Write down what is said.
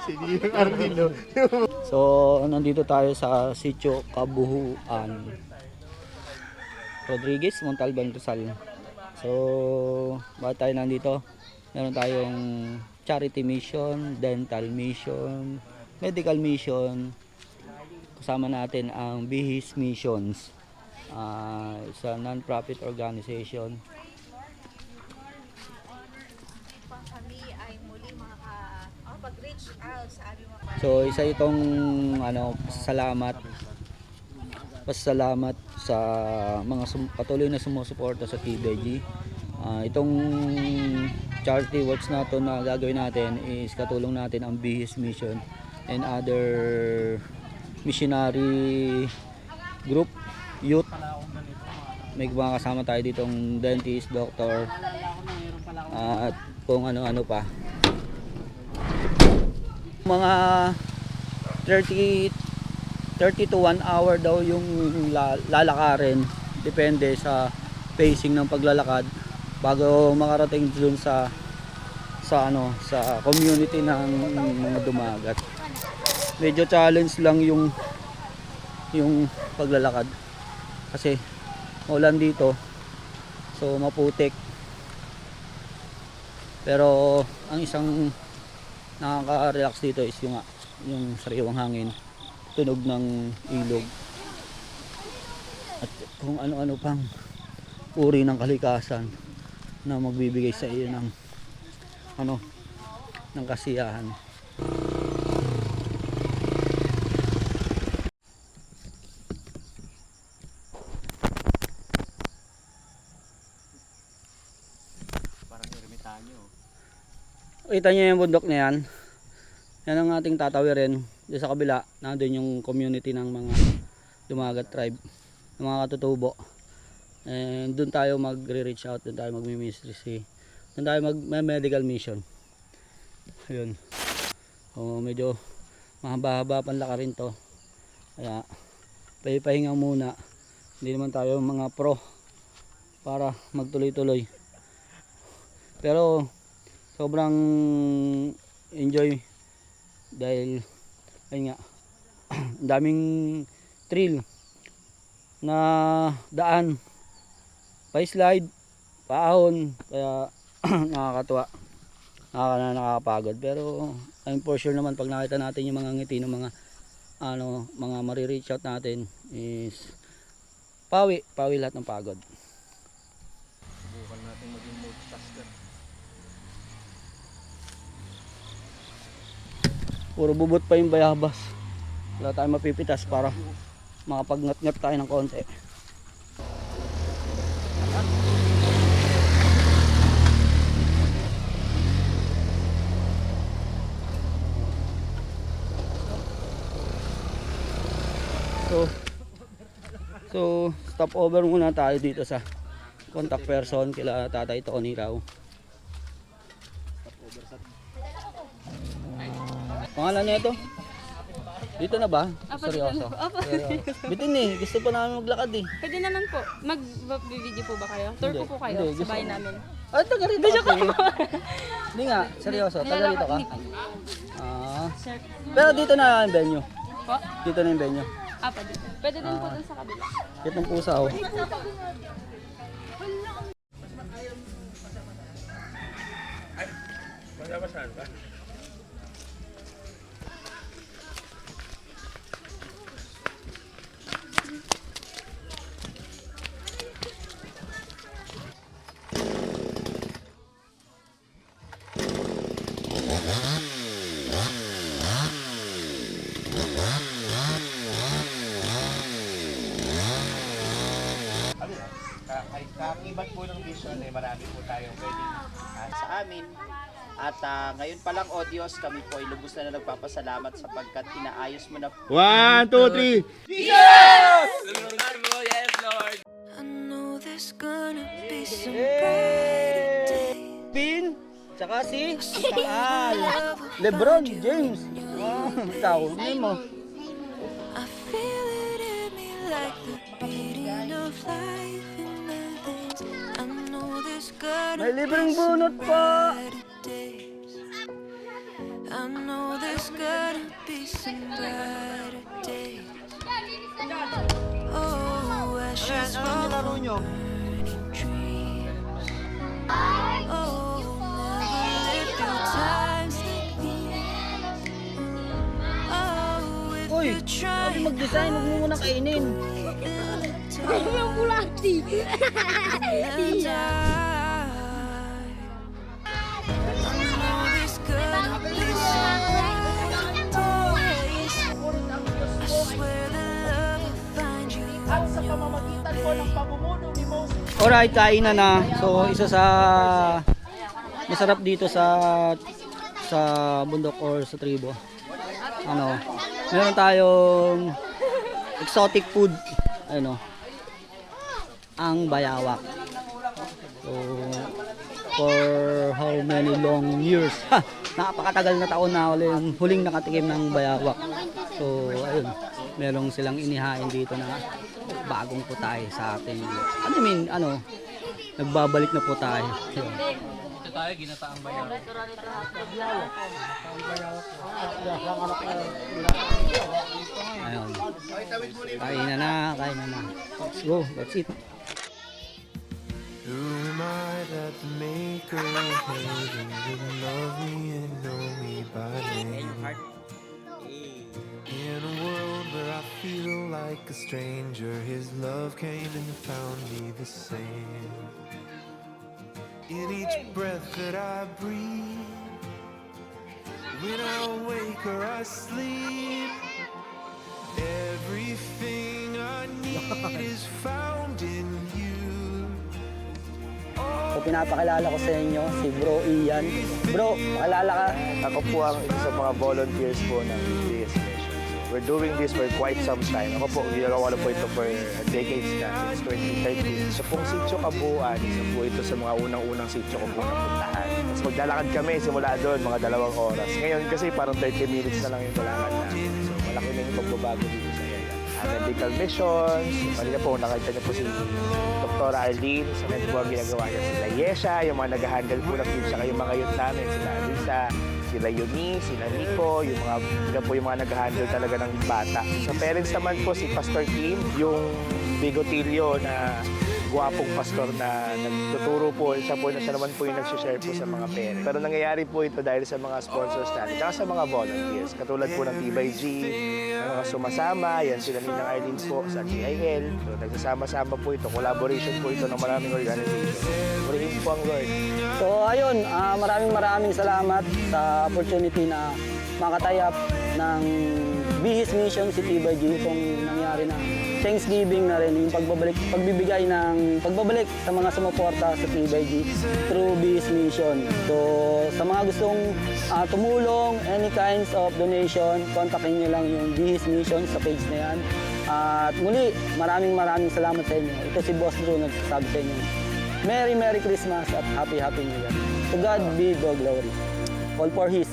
Siniyang Arnino. So, nandito tayo sa Sitio Kabuhuan. Rodriguez, Montalban, Rizal. So, bakit tayo nandito? Meron tayong charity mission, dental mission, medical mission. Kasama natin ang Bihis Missions. It's a non-profit organization. Kami ay muli makakapag-reach out sa aming mga So, isa itong pasalamat sa mga patuloy na sumusuporta sa PBG. Itong charity works na to na gagawin natin is katulong natin ang Bihis Mission and other missionary group, youth. May mga kasama tayo ditong dentist, doctor, at kung ano-ano pa. Mga 30 to 1 hour daw yung lalakarin, depende sa pacing ng paglalakad bago makarating dun sa community ng mga dumagat. Medyo challenge lang yung paglalakad kasi ulan dito, so maputik. Pero ang isang nakaka-relax dito is yung sariwang hangin, tunog ng ilog, at kung ano-ano pang uri ng kalikasan na magbibigay sa iyo ng kasiyahan. Parang ermitanyo. Kita niyo yung bundok na yan. Yan ang ating tatawirin. Diyan sa kabila, nandun yung community ng mga Dumagat tribe, ng mga katutubo. And doon tayo magre-reach out, doon tayo magmi-ministry, doon tayo mag-medical mission. Ayun. Medyo mahaba-haba panlaka rin to. Kaya pahinga muna. Hindi naman tayo mga pro para magtuloy-tuloy. Pero sobrang enjoy dahil ayun nga, daming trail na daan, pa-slide, paahon, kaya nakakatuwa, nakakapagod. Pero I'm for sure naman pag nakita natin yung mga ngiti ng mga mga mari-reach out natin is pawi lahat ng pagod. Subukan natin maging multitasker. Puro bubot pa yung bayabas, wala tayong mapipitas para makapagngat-ngat tayo ng konti. So stop over muna tayo dito sa contact person kila Tatay Tony raw. Pangalan niya ito? Dito na ba? Seryoso? Bitin eh, gusto pa namin maglakad eh. Pwede naman po. Mag-video po ba kayo? Tour Hindi, ko po kayo hindi, sa bahay gusto- namin. Ay, taga rito kasi. Hindi nga, seryoso. Taga rito ka? Sir. Pero dito na yung venue. Po? Dito na yung venue. Pwede. Pwede din po dun sa kabila. Kitong pusa oh. Magkakasahan ka? Kakibat po ng vision ay marami po tayong pwedeng sa amin. At ngayon pa lang, Odios, kami po ay lubos na nagpapasalamat sapagkat inaayos mo na 1, 2, 3. I know there's gonna be some brighter days. Pin, tsaka si Al, Lebron James. Ikaw, hindi mo. I feel it in me like the beating of life in my veins. I know there's gonna May libreng be some bunot pa. brighter days. I nyo. Oh, never lived through times like these. Oh, if Uy, you try sabi mag-design, huwg mo muna kainin. Yung bulati. At sa pamamagitan po ng pamumuno ni Moses. Alright, kainan na. So, isa sa masarap dito sa bundok or sa tribo. Ano, meron tayong exotic food. Ano, ang bayawak. So, for how many long years? Ha! Napakatagal na taon na huling nakatikim ng bayawak. So, ayun, merong silang inihain dito na bagong putay sa ating, nagbabalik na putay. Ayun. Ito tayo, ginataang bayan. Ayun. Kain na. Let's go, that's it. Who am I that the maker of heaven would love me and know me by name? In a world where I feel like a stranger, His love came and found me the same. In each breath that I breathe, when I wake or I sleep, everything I need is found in You. So, pinapakilala ko sa inyo si Bro Ian. Bro, pakilala ka. Ako po ang isa sa mga volunteers po ng BS Mission. We're doing this for quite some time. Ako po, ginagawa na po ito for decades na, since 2013. So pong sitio Kabuuan, isa po ito sa mga unang-unang sitio ko po napuntahan. Tapos maglalakad kami, simula doon, mga 2 oras. Ngayon kasi parang 30 minutes na lang yung lalakad namin. So malaki na yung pagbabago dito sa area. Medical missions, kanina po, nakita niyo po si Dr. Arlene, sa so, po ang ginagawa niya. Sila Yesha, yung mga nag-handle po ng team, saka yung mga youth namin, sila Alisa, sila Eunice, sila Nico, yung mga, sila po yung mga nag-handle talaga ng bata. Sa parents naman po, si Pastor Kim, yung bigotilyo na guwapong pastor na nagtuturo po, siya naman po yung nag-share po sa mga parents. Pero nangyayari po ito dahil sa mga sponsors natin, at sa mga volunteers. Katulad po ng TBG, ng mga sumasama, yan sila Ninang Arlene po sa GIL. So nagsasama-sama po ito, collaboration po ito ng maraming organization. Purihin po ang Lord. So ayun, maraming salamat sa opportunity na makatayap ng Bihis Mission si TBG itong nangyari na Thanksgiving na rin, yung pagbabalik sa mga sumuporta sa TBG through Bihis Mission. So sa mga gustong tumulong, any kinds of donation, kontakin nyo lang yung Bihis Mission sa page na yan. At muli, maraming salamat sa inyo. Ito si Boss Drew nagsasabi sa inyo. Merry Christmas at Happy New Year. To God be the glory. All for His.